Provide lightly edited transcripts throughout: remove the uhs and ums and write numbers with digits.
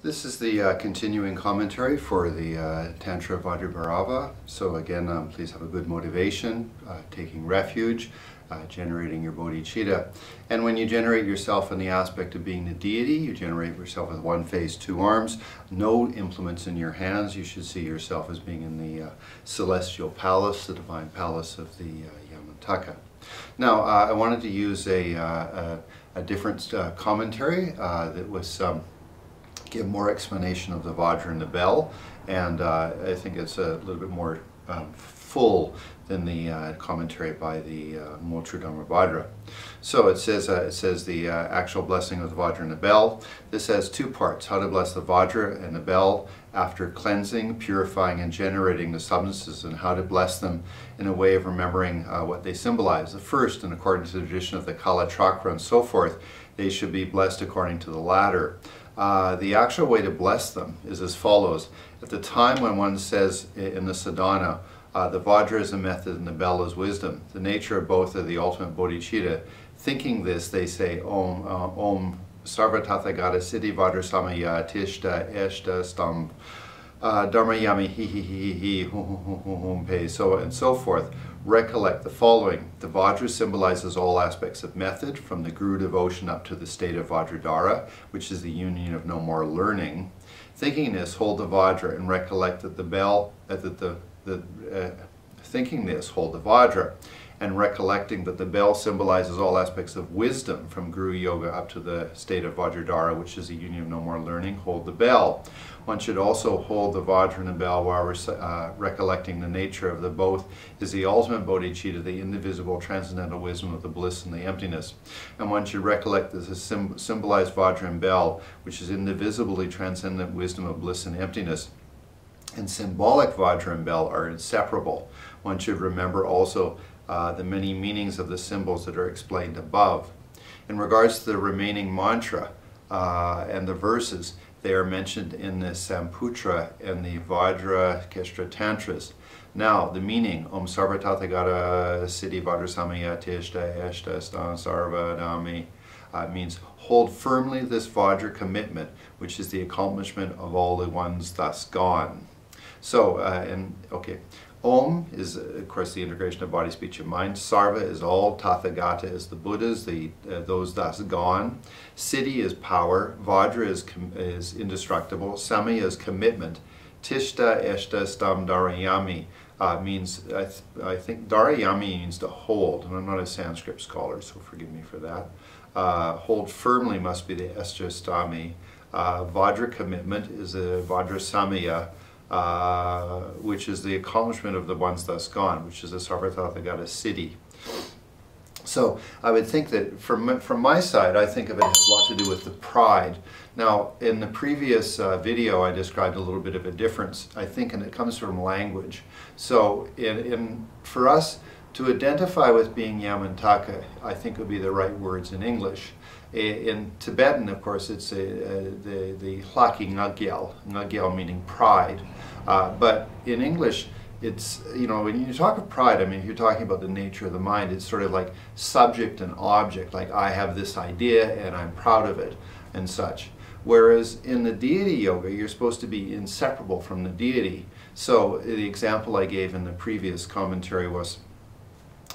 This is the continuing commentary for the Tantra Vajra. So again, please have a good motivation, taking refuge, generating your bodhicitta. And when you generate yourself in the aspect of being the deity, you generate yourself with one face, two arms, no implements in your hands. You should see yourself as being in the celestial palace, the divine palace of the Yamantaka. Now, I wanted to use a different commentary that was give more explanation of the Vajra and the bell, and I think it's a little bit more full than the commentary by the Motu Dhamma Vajra. So it says the actual blessing of the Vajra and the bell. This has two parts: how to bless the Vajra and the bell after cleansing, purifying, and generating the substances, and how to bless them in a way of remembering what they symbolize. The first, and according to the tradition of the Kala Chakra and so forth, they should be blessed according to the latter. The actual way to bless them is as follows. At the time when one says in the sadhana, the Vajra is a method and the bell is wisdom, the nature of both are the ultimate bodhicitta. Thinking this, they say Om, Om Sarva Tathagata Siddhi Vajra Samaya Tishta Eshta Stam Dharmayami Hi Hi Hi Hi Hum Pe, so and so forth. Recollect the following. The Vajra symbolizes all aspects of method, from the Guru devotion up to the state of Vajradhara, which is the union of no more learning. Thinking this, hold the Vajra and recollect that the bell, thinking this, hold the Vajra, and recollecting that the bell symbolizes all aspects of wisdom, from Guru Yoga up to the state of Vajradhara, which is the union of no more learning, hold the bell. One should also hold the Vajra and the bell while recollecting the nature of the both is the ultimate bodhicitta, the indivisible transcendental wisdom of the bliss and the emptiness. And one should recollect that the symbolized Vajra and bell, which is indivisibly transcendent wisdom of bliss and emptiness, and symbolic Vajra and bell are inseparable. One should remember also the many meanings of the symbols that are explained above. In regards to the remaining mantra and the verses, they are mentioned in the Samputra and the Vajra Kestra Tantras. Now, the meaning, Om Sarva Tathagata Siddhi Vajra Samaya Tishta Eshta Stan Sarva Dhammi, means hold firmly this Vajra commitment, which is the accomplishment of all the ones thus gone. So, Om is, of course, the integration of body, speech, and mind. Sarva is all. Tathagata is the Buddhas, those thus gone. Siddhi is power. Vajra is indestructible. Samaya is commitment. Tishta, Eshta, Stam, Dharayami means, I think, Dharayami means to hold, and I'm not a Sanskrit scholar, so forgive me for that. Hold firmly must be the Eshta Stami. Vajra commitment is a Vajra Samaya, which is the accomplishment of the ones thus gone, which is a Sarva Tathagata Siddhi. So I would think that from my side, I think of it as a lot to do with the pride. Now, in the previous video, I described a little bit of a difference, I think, and it comes from language. So for us to identify with being Yamantaka, I think would be the right words in English. In Tibetan, of course, it's the hlaki ngagyal, ngagyal meaning pride. But in English, it's, you know, when you talk of pride, I mean, if you're talking about the nature of the mind, it's sort of like subject and object, like I have this idea and I'm proud of it and such. Whereas in the deity yoga, you're supposed to be inseparable from the deity. So the example I gave in the previous commentary was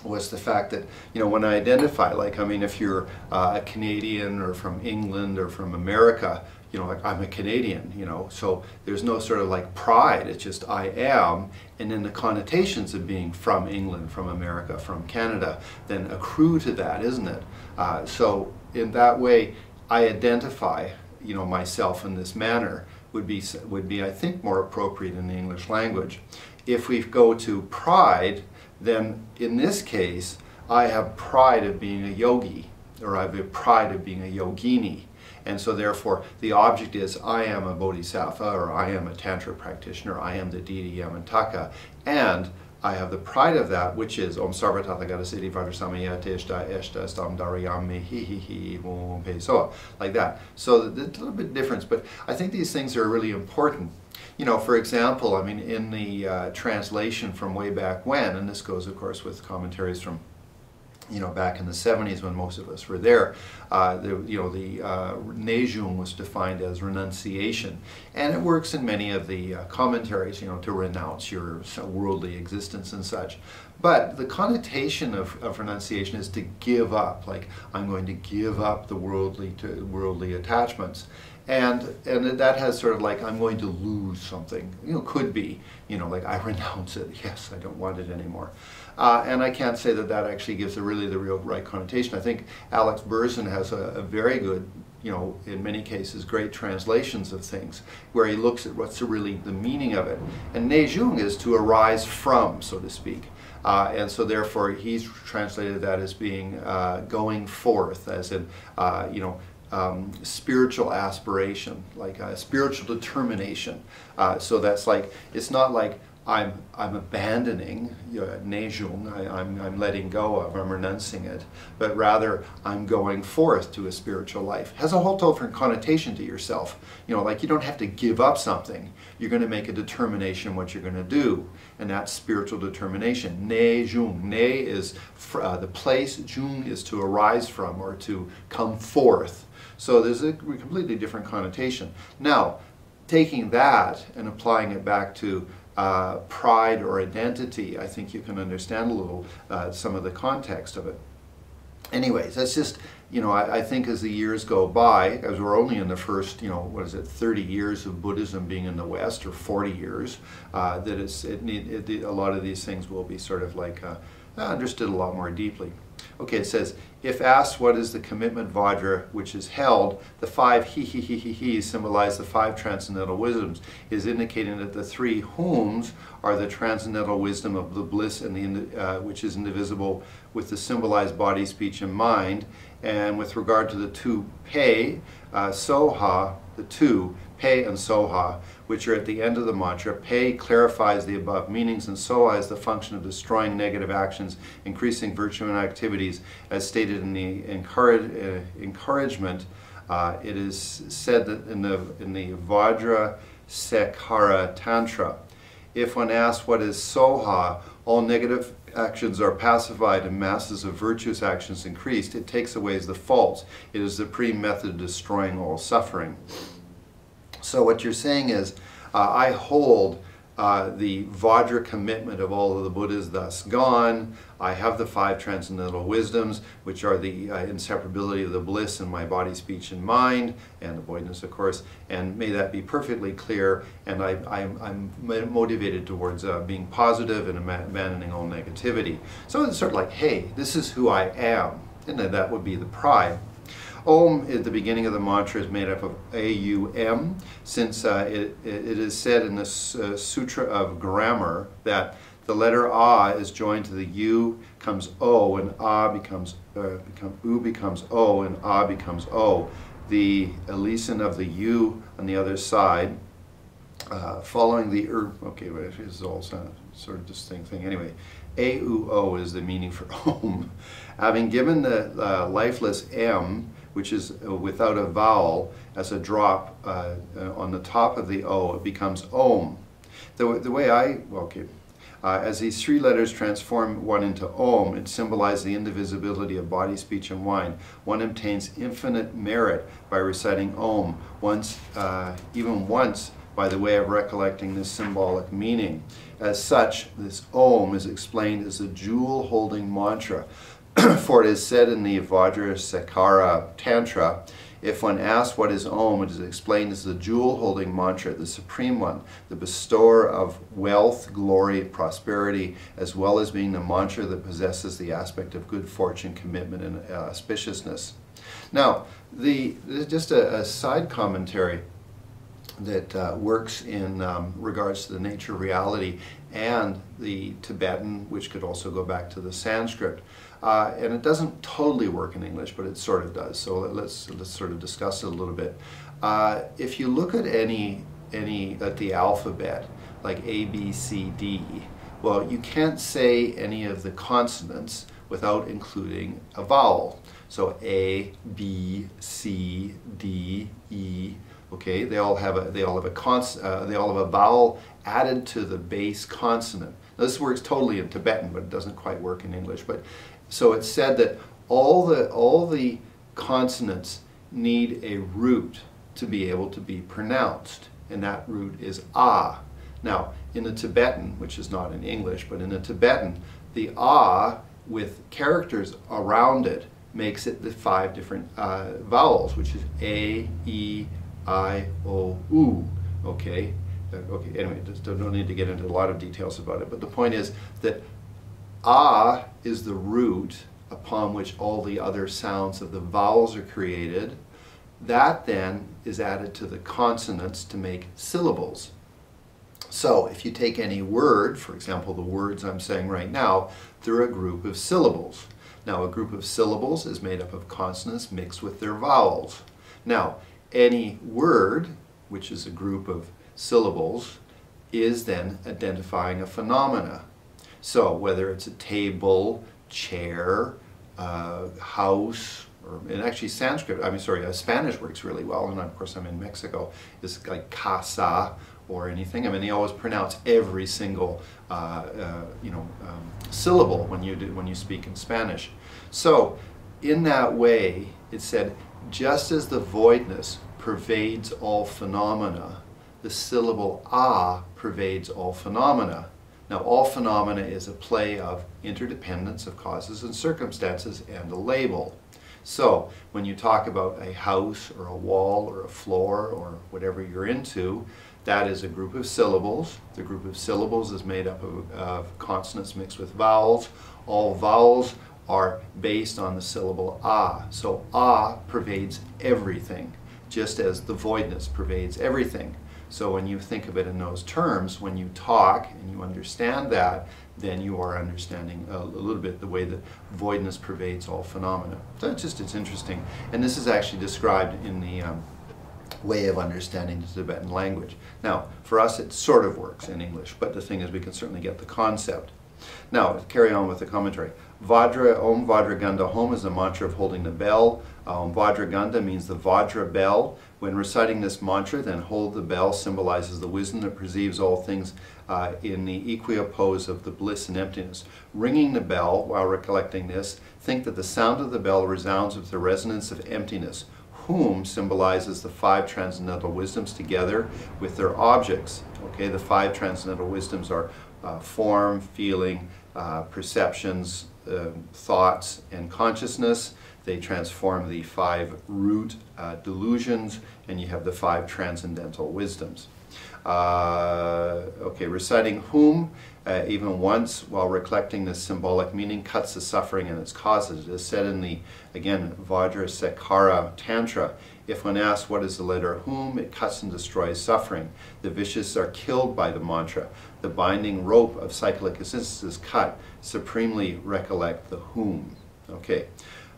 the fact that, you know, when I identify, like, I mean, if you're a Canadian or from England or from America, you know, like, I'm a Canadian, you know, so there's no sort of like pride, it's just I am, and then the connotations of being from England, from America, from Canada, then accrue to that, isn't it? So in that way, I identify, you know, myself in this manner would be, I think, more appropriate in the English language. If we go to pride, then in this case, I have pride of being a yogi, or I have a pride of being a yogini. And so therefore, the object is, I am a bodhisattva, or I am a tantra practitioner, I am the deity Yamantaka, and I have the pride of that, which is Om Sarva Tathagata Siddhi Vajra Samaya Tishta Eshta Stam Dharayami Hi Hi Hi Hum Pe, so like that. So there's a little bit difference, but I think these things are really important. You know, for example, I mean, in the translation from way back when, and this goes, of course, with commentaries from back in the 70s when most of us were there, Nejung was defined as renunciation, and it works in many of the commentaries, to renounce your worldly existence and such. But the connotation of renunciation is to give up, like I'm going to give up the worldly attachments. And that has sort of like, I'm going to lose something, could be, like I renounce it, yes, I don't want it anymore. And I can't say that actually gives the real right connotation. I think Alex Berzin has a very good, in many cases, great translations of things, where he looks at what's really the meaning of it. And Nejung is to arise from, so to speak. And so therefore he's translated that as being going forth, as in, spiritual aspiration, like spiritual determination. So that's like, it's not like I'm abandoning Nejung, I'm letting go of, I'm renouncing it, but rather I'm going forth to a spiritual life. Has a whole different connotation to yourself. Like you don't have to give up something. You're going to make a determination what you're going to do, and that's spiritual determination. Nejung. Ne is the place, Jung is to arise from or to come forth. So there's a completely different connotation. Now, taking that and applying it back to pride or identity, I think you can understand a little some of the context of it. Anyways, that's just, I think as the years go by, as we're only in the first, 30 years of Buddhism being in the West, or 40 years, that a lot of these things will be sort of like understood a lot more deeply. Okay, it says, if asked what is the commitment Vajra which is held, the 5 he symbolize the 5 transcendental wisdoms, is indicating that the 3 whoms are the transcendental wisdom of the bliss and which is indivisible with the symbolized body, speech, and mind. And with regard to the 2 pe, soha, the 2, pe and soha, which are at the end of the mantra. Pe clarifies the above meanings, and soha is the function of destroying negative actions, increasing virtue and activities. As stated in the encouragement, it is said that in the Vajra Sekara Tantra, if when asked what is soha, all negative actions are pacified and masses of virtuous actions increased, it takes away the faults. It is the supreme method of destroying all suffering. So what you're saying is, I hold the Vajra commitment of all of the Buddhas thus gone. I have the 5 transcendental wisdoms, which are the inseparability of the bliss in my body, speech, and mind, and avoidance, of course, and may that be perfectly clear, and I'm motivated towards being positive and abandoning all negativity. So it's sort of like, hey, this is who I am, and then that would be the pride. Om at the beginning of the mantra is made up of A-U-M, since it is said in the Sutra of Grammar that the letter A is joined to the U, comes O, and A becomes U becomes O, and A becomes O. The elision of the U on the other side, following the okay, but this is all sort of distinct thing. Anyway, A-U-O is the meaning for Om. Having given the lifeless M, which is without a vowel, as a drop on the top of the O, it becomes Om. The way as these 3 letters transform one into Om, it symbolizes the indivisibility of body, speech, and mind. One obtains infinite merit by reciting Om even once, by the way of recollecting this symbolic meaning. As such, this Om is explained as a jewel-holding mantra. For it is said in the Vajra Sekara Tantra, if one asks what is Om, it is explained as the jewel-holding mantra, the supreme one, the bestower of wealth, glory, prosperity, as well as being the mantra that possesses the aspect of good fortune, commitment, and auspiciousness. Now, just a side commentary that works in regards to the nature of reality and the Tibetan, which could also go back to the Sanskrit. And it doesn't totally work in English, but it sort of does. So let's sort of discuss it a little bit. If you look at at the alphabet, like A, B, C, D, well, you can't say any of the consonants without including a vowel. So A, B, C, D, E. Okay, they all have a vowel added to the base consonant. Now, this works totally in Tibetan, but it doesn't quite work in English. But So it's said that all the consonants need a root to be able to be pronounced, and that root is ah. Now, in the Tibetan, which is not in English, but in the Tibetan, the ah with characters around it makes it the 5 different vowels, which is A, E, I, O, U. Okay? Okay, anyway, just don't need to get into a lot of details about it, but the point is that ah is the root upon which all the other sounds of the vowels are created. That then is added to the consonants to make syllables. So if you take any word, for example, the words I'm saying right now, they're a group of syllables. Now, a group of syllables is made up of consonants mixed with their vowels. Now, any word, which is a group of syllables, is then identifying a phenomena. So whether it's a table, chair, house, and actually Sanskrit, Spanish works really well, and of course I'm in Mexico, is like casa or anything. I mean, they always pronounce every single syllable when you speak in Spanish. So in that way, it said, just as the voidness pervades all phenomena, the syllable ah pervades all phenomena. Now, all phenomena is a play of interdependence of causes and circumstances and a label. So, when you talk about a house or a wall or a floor or whatever you're into, that is a group of syllables. The group of syllables is made up of consonants mixed with vowels. All vowels are based on the syllable ah. So, ah pervades everything, just as the voidness pervades everything. So when you think of it in those terms, when you talk and you understand that, then you are understanding a little bit the way that voidness pervades all phenomena. So it's interesting. And this is actually described in the way of understanding the Tibetan language. Now, for us it sort of works in English, but the thing is we can certainly get the concept. Now, carry on with the commentary. Vajra, Om Vajra Ganda Hom is the mantra of holding the bell. Om Vajra Ganda means the Vajra bell. When reciting this mantra, then hold the bell symbolizes the wisdom that perceives all things in the equipoise of the bliss and emptiness. Ringing the bell while recollecting this, think that the sound of the bell resounds with the resonance of emptiness. Whom symbolizes the 5 transcendental wisdoms together with their objects. Okay, the 5 transcendental wisdoms are form, feeling, perceptions, thoughts, and consciousness. They transform the 5 root delusions, and you have the 5 transcendental wisdoms. Okay, reciting whom even once while recollecting this symbolic meaning cuts the suffering and its causes. It is said in the, again, Vajra Sekara Tantra, if one asks what is the letter whom, it cuts and destroys suffering. The vicious are killed by the mantra. The binding rope of cyclic existence is cut. Supremely recollect the whom. Okay.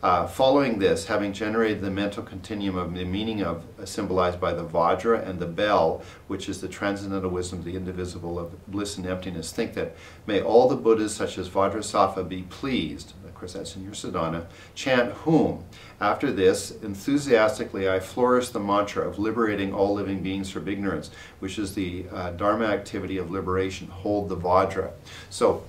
Following this, having generated the mental continuum of the meaning of symbolized by the Vajra and the bell, which is the transcendental wisdom, the indivisible of bliss and emptiness, think that may all the Buddhas such as Vajrasattva be pleased. Of course, that's in your sadhana. Chant whom. After this, enthusiastically I flourish the mantra of liberating all living beings from ignorance, which is the Dharma activity of liberation. Hold the Vajra. So,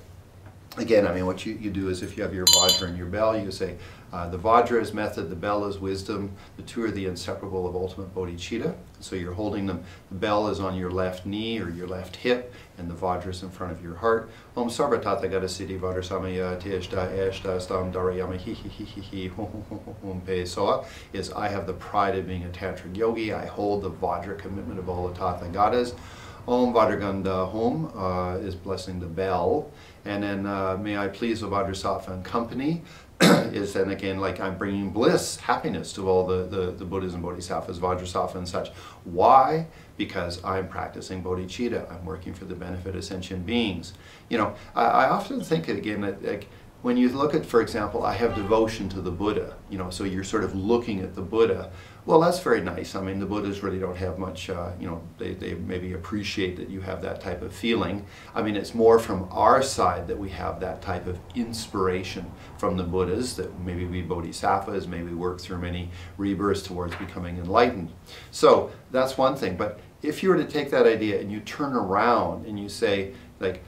again, I mean, what you do is if you have your Vajra and your bell, you say, the Vajra is method, the bell is wisdom, the two are the inseparable of ultimate bodhicitta. So you're holding them, the bell is on your left knee or your left hip, and the Vajra is in front of your heart. Om sarva tathagata siddhi vajra samaya teshta eshta stam darayama hi hi hi hi hi hum pe soa is I have the pride of being a tantric yogi, I hold the Vajra commitment of all the Tathagatas. Om Vajraganda Hom is blessing the bell, and then may I please the Vajrasattva and company is then again like I'm bringing bliss, happiness to all the Buddhas and Bodhisattvas, Vajrasattva and such. Why? Because I'm practicing bodhicitta. I'm working for the benefit of sentient beings. You know, I often think again that like, when you look at, for example, I have devotion to the Buddha, you know, so you're sort of looking at the Buddha. Well, that's very nice. I mean, the Buddhas really don't have much, you know, they maybe appreciate that you have that type of feeling. I mean, it's more from our side that we have that type of inspiration from the Buddhas, that maybe we bodhisattvas, maybe work through many rebirths towards becoming enlightened. So that's one thing. But if you were to take that idea and you turn around and you say, like,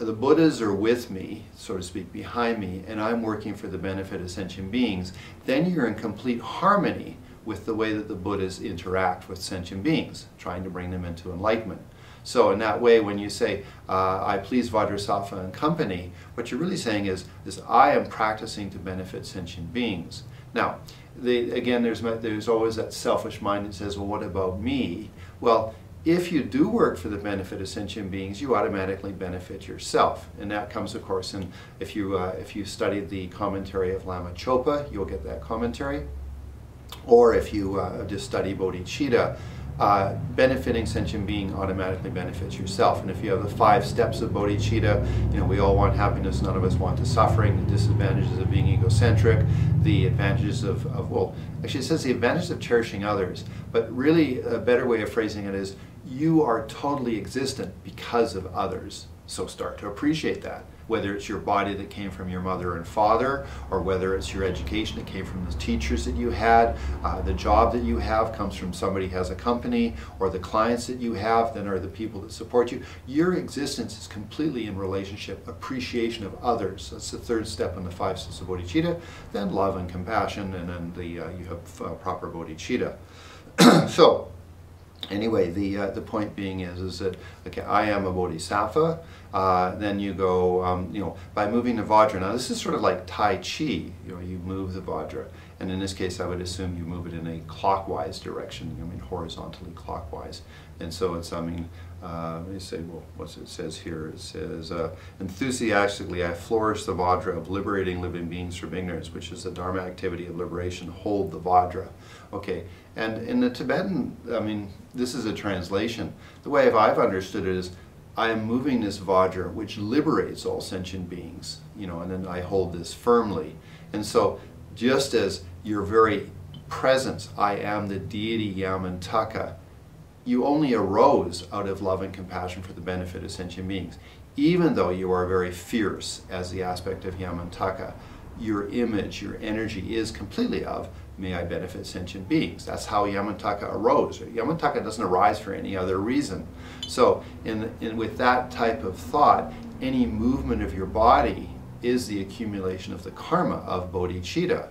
the Buddhas are with me, so to speak, behind me, and I'm working for the benefit of sentient beings, then you're in complete harmony with the way that the Buddhas interact with sentient beings, trying to bring them into enlightenment. So in that way, when you say, I please Vajrasattva and company, what you're really saying is I am practicing to benefit sentient beings. Now, again, there's always that selfish mind that says, well, what about me? Well, if you do work for the benefit of sentient beings, you automatically benefit yourself. And that comes, of course, in if you studied the commentary of Lama Chopa, you'll get that commentary. Or if you just study bodhicitta, benefiting sentient being automatically benefits yourself. And if you have the 5 steps of bodhicitta, you know, we all want happiness, none of us want the suffering, the disadvantages of being egocentric, the advantages well, actually it says the advantages of cherishing others, but really a better way of phrasing it is, you are totally existent because of others. So start to appreciate that. Whether it's your body that came from your mother and father, or whether it's your education that came from the teachers that you had, the job that you have comes from somebody who has a company, or the clients that you have then are the people that support you. Your existence is completely in relationship, appreciation of others. That's the 3rd step in the 5 steps of bodhicitta. Then love and compassion, and then you have proper bodhicitta. So, anyway, the point being is that, okay, I am a bodhisattva. Then you go, you know, by moving the Vajra. Now this is sort of like Tai Chi. You know, you move the Vajra, and in this case, I would assume you move it in a clockwise direction. I mean, horizontally clockwise. And so it's, I mean, let me say, well, what it says here. It says, enthusiastically, I flourish the Vajra of liberating living beings from ignorance, which is the Dharma activity of liberation. Hold the Vajra. Okay, and in the Tibetan, I mean, this is a translation. The way I've understood it is, I am moving this Vajra, which liberates all sentient beings, you know, and then I hold this firmly. And so, just as your very presence, I am the deity Yamantaka, you only arose out of love and compassion for the benefit of sentient beings. Even though you are very fierce as the aspect of Yamantaka, your image, your energy is completely of, may I benefit sentient beings. That's how Yamantaka arose. Yamantaka doesn't arise for any other reason. So with that type of thought, any movement of your body is the accumulation of the karma of bodhicitta,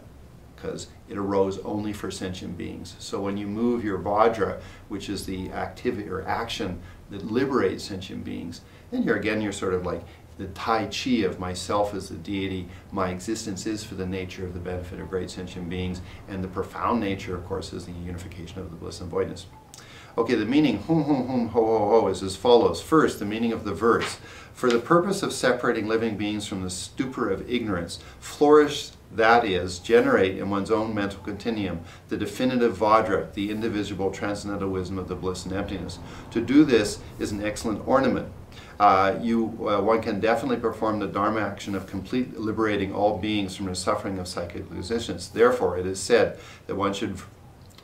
because it arose only for sentient beings. So when you move your Vajra, which is the activity or action that liberates sentient beings, then you're sort of like the Tai Chi of myself as the deity. My existence is for the nature of the benefit of great sentient beings, and the profound nature, of course, is the unification of the bliss and voidness. Okay, the meaning, hum hum hum ho ho ho, is as follows. First, the meaning of the verse. For the purpose of separating living beings from the stupor of ignorance, flourish, that is, generate in one's own mental continuum the definitive Vajra, the indivisible transcendental wisdom of the bliss and emptiness. To do this is an excellent ornament. One can definitely perform the Dharma action of complete liberating all beings from the suffering of psychic existence. Therefore, it is said that one should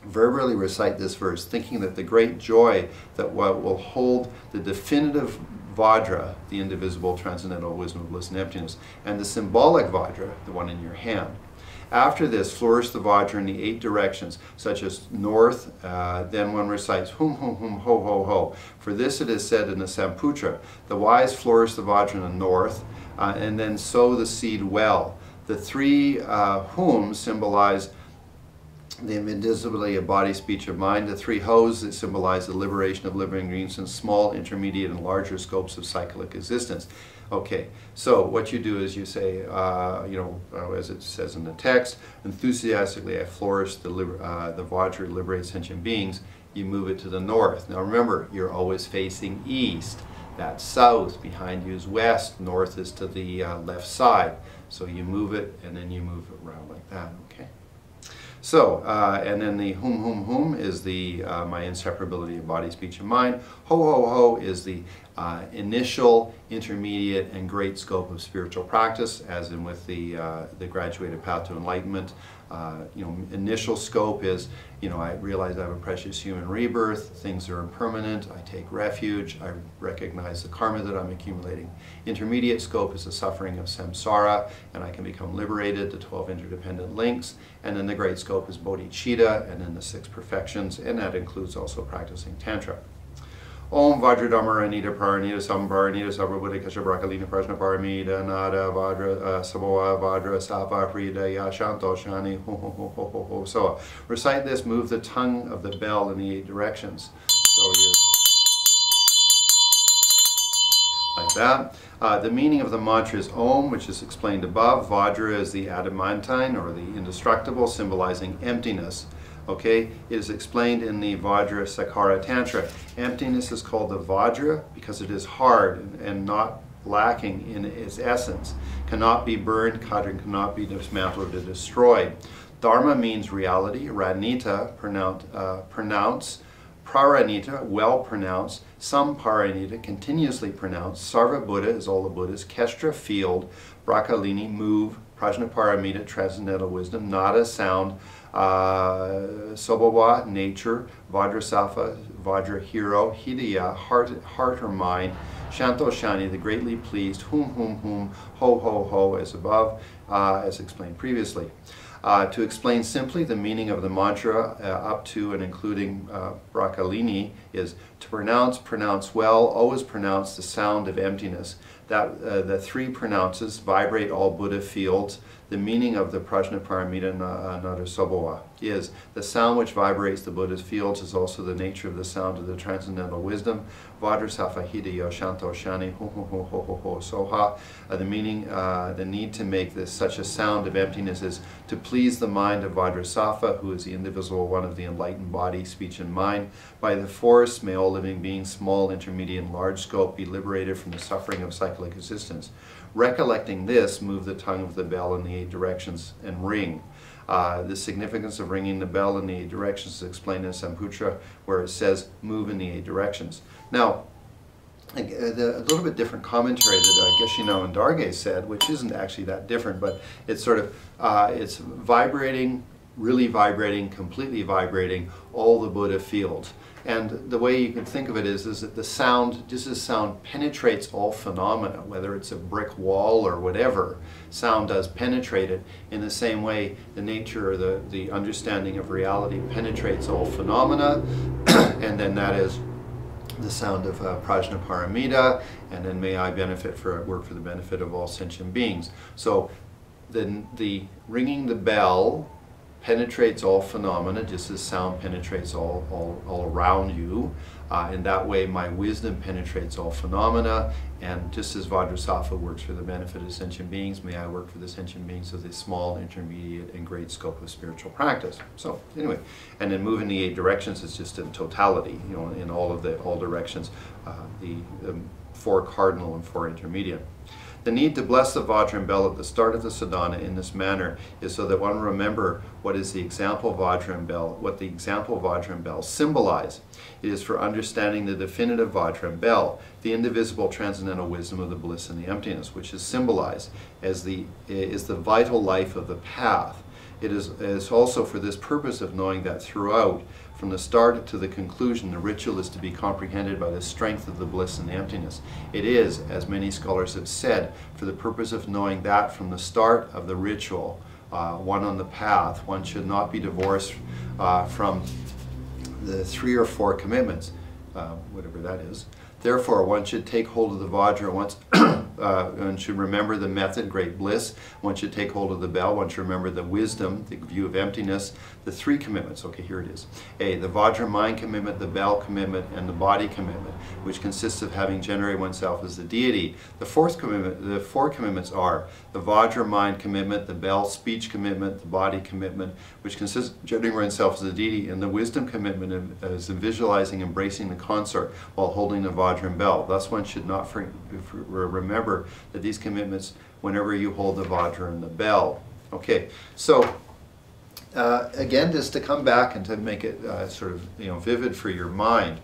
verbally recite this verse, thinking that the great joy that will hold the definitive Vajra, the indivisible transcendental wisdom of bliss and emptiness, and the symbolic Vajra, the one in your hand. After this, flourish the Vajra in the 8 directions, such as north, then one recites hum hum hum ho ho ho. For this it is said in the Samputra, the wise flourish the Vajra in the north, and then sow the seed well. The 3 hums symbolize the indivisibility of body, speech, and mind. The 3 ho's that symbolize the liberation of living beings in small, intermediate, and larger scopes of cyclic existence. Okay, so what you do is you say, as it says in the text, enthusiastically I flourish the Vajra liberates sentient beings. You move it to the north. Now remember, you're always facing east. That's south. Behind you is west. North is to the left side. So you move it, and then you move it around like that. Okay. So, and then the hum hum hum is the my inseparability of body, speech, and mind. Ho ho ho is the initial, intermediate, and great scope of spiritual practice, as in with the graduated path to enlightenment. Initial scope is, I realize I have a precious human rebirth, things are impermanent, I take refuge, I recognize the karma that I'm accumulating. Intermediate scope is the suffering of samsara, and I can become liberated, the 12 interdependent links. And then the great scope is bodhicitta, and then the 6 perfections, and that includes also practicing Tantra. Om Vajradhamaranita Paranita Sambaranita Sabbabuddha Kashabrakalina Prajna Paramita Nada Vajra Saboa Vajra Sapa Prida Yashanto Shani Ho Ho Ho Ho Ho Ho. So recite this, move the tongue of the bell in the 8 directions. So you're like that. The meaning of the mantra is Om, which is explained above. Vajra is the adamantine or the indestructible, symbolizing emptiness. Okay, it is explained in the Vajra Sakara Tantra. Emptiness is called the Vajra because it is hard and not lacking in its essence. Cannot be burned, cut, and cannot be dismantled or destroyed. Dharma means reality. Ranita, pronounce. Praranita, well pronounced. Samparanita, continuously pronounced. Sarva Buddha is all the Buddhas. Kestra, field. Brakalini, move. Prajnaparamita, transcendental wisdom. Nada, sound. Sobhawa, nature. Vajrasattva, Vajra, hero. Hidaya, heart or mind. Shanto Shani, the greatly pleased. Whom, ho, ho, ho, as above, as explained previously. To explain simply the meaning of the mantra up to and including Brakalini is to pronounce well, always pronounce the sound of emptiness. That the 3 pronounces vibrate all Buddha fields. The meaning of the Prajnaparamita Nada Sobhawa is the sound which vibrates the Buddha's fields is also the nature of the sound of the transcendental wisdom. Vajrasattva Hidaya Shanto Shani Ho Ho Ho Ho Ho Ho Soha. The meaning, the need to make this such a sound of emptiness is to please the mind of Vajrasattva, who is the indivisible one of the enlightened body, speech, and mind. By the force, may all living beings, small, intermediate, and large scope, be liberated from the suffering of cyclic existence. Recollecting this, move the tongue of the bell in the 8 directions and ring. The significance of ringing the bell in the 8 directions is explained in Samputra, where it says, move in the 8 directions. Now, a little bit different commentary that Geshe-no and Darge said, which isn't actually that different, but it's sort of, it's vibrating, really vibrating, completely vibrating all the Buddha fields. And the way you can think of it is that the sound, just as sound penetrates all phenomena, whether it's a brick wall or whatever, sound does penetrate it. In the same way, the nature or the understanding of reality penetrates all phenomena, and then that is the sound of Prajnaparamita, and then may I work for the benefit of all sentient beings. So the ringing the bell penetrates all phenomena, just as sound penetrates all around you. In that way, my wisdom penetrates all phenomena, and just as Vajrasattva works for the benefit of sentient beings, may I work for the sentient beings of the small, intermediate, and great scope of spiritual practice. So anyway, and then moving the 8 directions is just in totality, you know, in all directions, the 4 cardinal and 4 intermediate. The need to bless the Vajra and bell at the start of the sadhana in this manner is so that one remember what is the example Vajra and bell, what the example Vajra and bell symbolize. It is for understanding the definitive Vajra and bell, the indivisible transcendental wisdom of the bliss and the emptiness, which is symbolized as the vital life of the path. It is also for this purpose of knowing that throughout, from the start to the conclusion, the ritual is to be comprehended by the strength of the bliss and the emptiness. It is, as many scholars have said, for the purpose of knowing that from the start of the ritual, one on the path, one should not be divorced from the 3 or 4 commitments, whatever that is. Therefore, one should take hold of the Vajra once, one should remember the method, great bliss. One should take hold of the bell. One should remember the wisdom, the view of emptiness. The 3 commitments. Okay, here it is. A, the Vajra mind commitment, the bell commitment, and the body commitment, which consists of having generated oneself as the deity. The 4th commitment, the 4 commitments are the Vajra mind commitment, the bell speech commitment, the body commitment, which consists of generating oneself as the deity, and the wisdom commitment is in visualizing, embracing the consort while holding the Vajra and bell. Thus, one should not remember that these commitments whenever you hold the Vajra and the bell. Okay, so again, just to come back and to make it sort of vivid for your mind,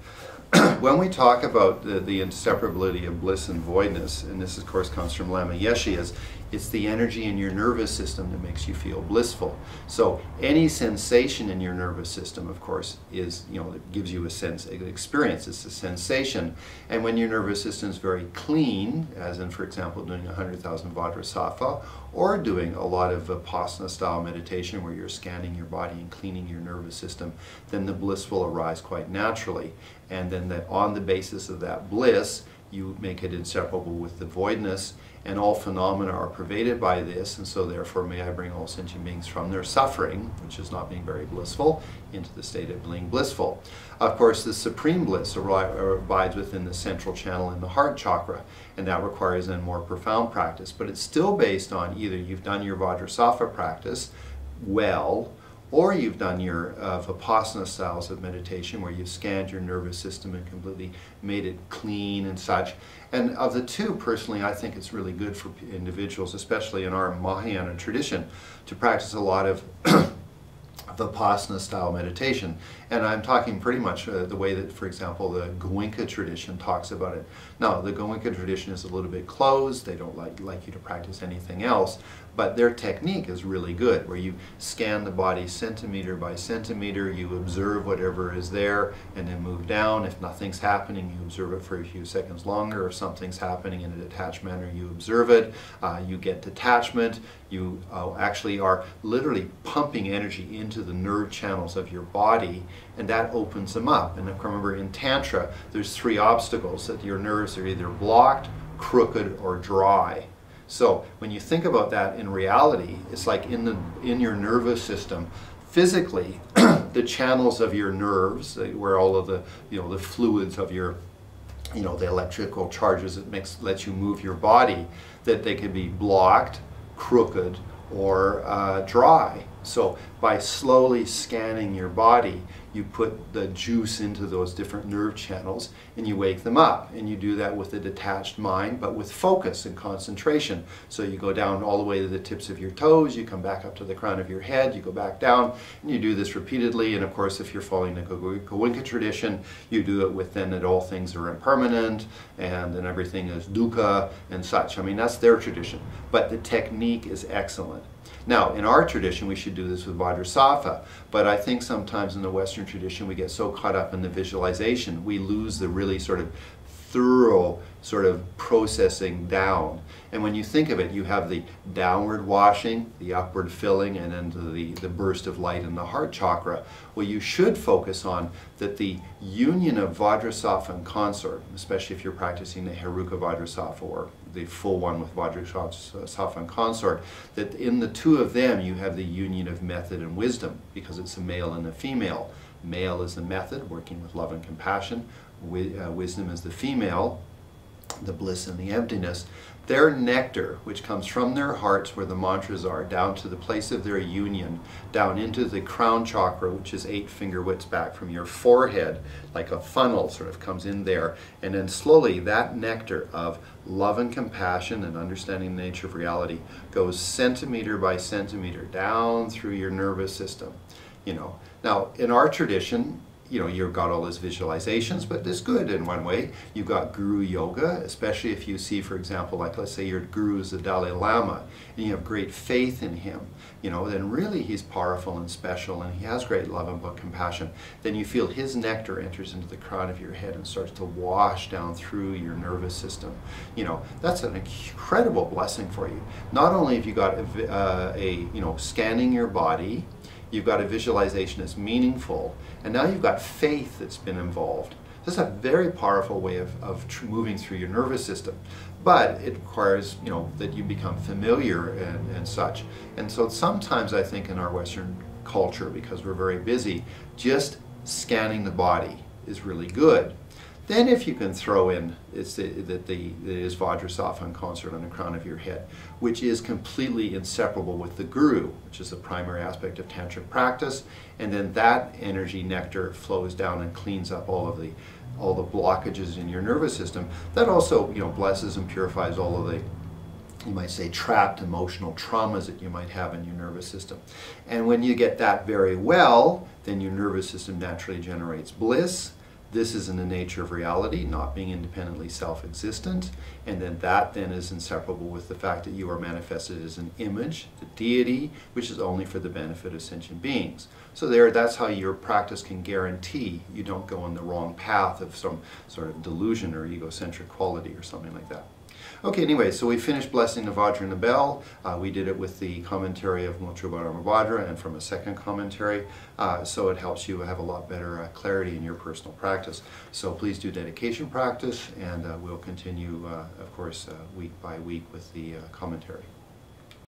when we talk about the inseparability of bliss and voidness, and this of course comes from Lama Yeshe, It's the energy in your nervous system that makes you feel blissful. So any sensation in your nervous system, of course, is, it gives you a sense, an experience. It's a sensation. And when your nervous system is very clean, as in, for example, doing 100,000 Vajra or doing a lot of Vipassana style meditation where you're scanning your body and cleaning your nervous system, then the bliss will arise quite naturally. And then on the basis of that bliss, you make it inseparable with the voidness, and all phenomena are pervaded by this, and so therefore may I bring all sentient beings from their suffering, which is not being very blissful, into the state of being blissful. Of course, the supreme bliss abides within the central channel in the heart chakra, and that requires then more profound practice, but it's still based on either you've done your Vajrasattva practice well, or you've done your Vipassana styles of meditation where you've scanned your nervous system and completely made it clean and such. And of the two, personally, I think it's really good for individuals, especially in our Mahayana tradition, to practice a lot of Vipassana style meditation. And I'm talking pretty much the way that, for example, the Goenka tradition talks about it. Now, the Goenka tradition is a little bit closed. They don't like you to practice anything else. But their technique is really good, where you scan the body centimeter by centimeter, you observe whatever is there, and then move down. If nothing's happening, you observe it for a few seconds longer. If something's happening in a detached manner, you observe it. You get detachment. You actually are literally pumping energy into the nerve channels of your body, and that opens them up. And remember, in Tantra, there's 3 obstacles, that your nerves are either blocked, crooked, or dry. So when you think about that in reality, it's like in your nervous system, physically, the channels of your nerves, where all of the the fluids of your the electrical charges that lets you move your body, that they can be blocked, crooked, or dry. So by slowly scanning your body, you put the juice into those different nerve channels and you wake them up. And you do that with a detached mind, but with focus and concentration. So you go down all the way to the tips of your toes, you come back up to the crown of your head, you go back down, and you do this repeatedly. And of course, if you're following the Goenka tradition, you do it with then that all things are impermanent and then everything is dukkha and such. I mean, that's their tradition. But the technique is excellent. Now, in our tradition, we should do this with Vajrasattva, but I think sometimes in the Western tradition, we get so caught up in the visualization, we lose the really sort of thorough sort of processing down. And when you think of it, you have the downward washing, the upward filling, and then the burst of light in the heart chakra. Well, you should focus on that the union of Vajrasattva and consort, especially if you're practicing the Heruka Vajrasattva or the full one with Vajrasattva and consort, that in the two of them you have the union of method and wisdom, because it's a male and a female. Male is the method, working with love and compassion. Wisdom is the female, the bliss and the emptiness. Their nectar, which comes from their hearts where the mantras are, down to the place of their union, down into the crown chakra, which is 8 finger widths back from your forehead, like a funnel sort of comes in there. And then slowly that nectar of love and compassion and understanding the nature of reality goes centimeter by centimeter down through your nervous system. Now in our tradition, you've got all these visualizations, but it's good in one way. You've got guru yoga, especially if you see, for example, like let's say your guru is the Dalai Lama, and you have great faith in him, then really he's powerful and special, and he has great love and compassion. Then you feel his nectar enters into the crown of your head and starts to wash down through your nervous system. That's an incredible blessing for you. Not only have you got scanning your body, you've got a visualization that's meaningful, and now you've got faith that's been involved. This is a very powerful way of moving through your nervous system. But it requires, that you become familiar and such. And so sometimes I think in our Western culture, because we're very busy, just scanning the body is really good. Then if you can throw in, it is Vajrasattva and consort on the crown of your head, which is completely inseparable with the guru, which is the primary aspect of tantric practice, and then that energy nectar flows down and cleans up all the blockages in your nervous system. That also, blesses and purifies all of the, you might say, trapped emotional traumas that you might have in your nervous system. And when you get that very well, then your nervous system naturally generates bliss. This is in the nature of reality, not being independently self-existent, and then that then is inseparable with the fact that you are manifested as an image, the deity, which is only for the benefit of sentient beings. So that's how your practice can guarantee you don't go on the wrong path of some sort of delusion or egocentric quality or something like that. Okay, anyway, so we finished blessing the Vajra and the bell. We did it with the commentary of Motrubharama Vajra and from a second commentary, so it helps you have a lot better clarity in your personal practice. So please do dedication practice, and we'll continue, of course, week by week with the commentary.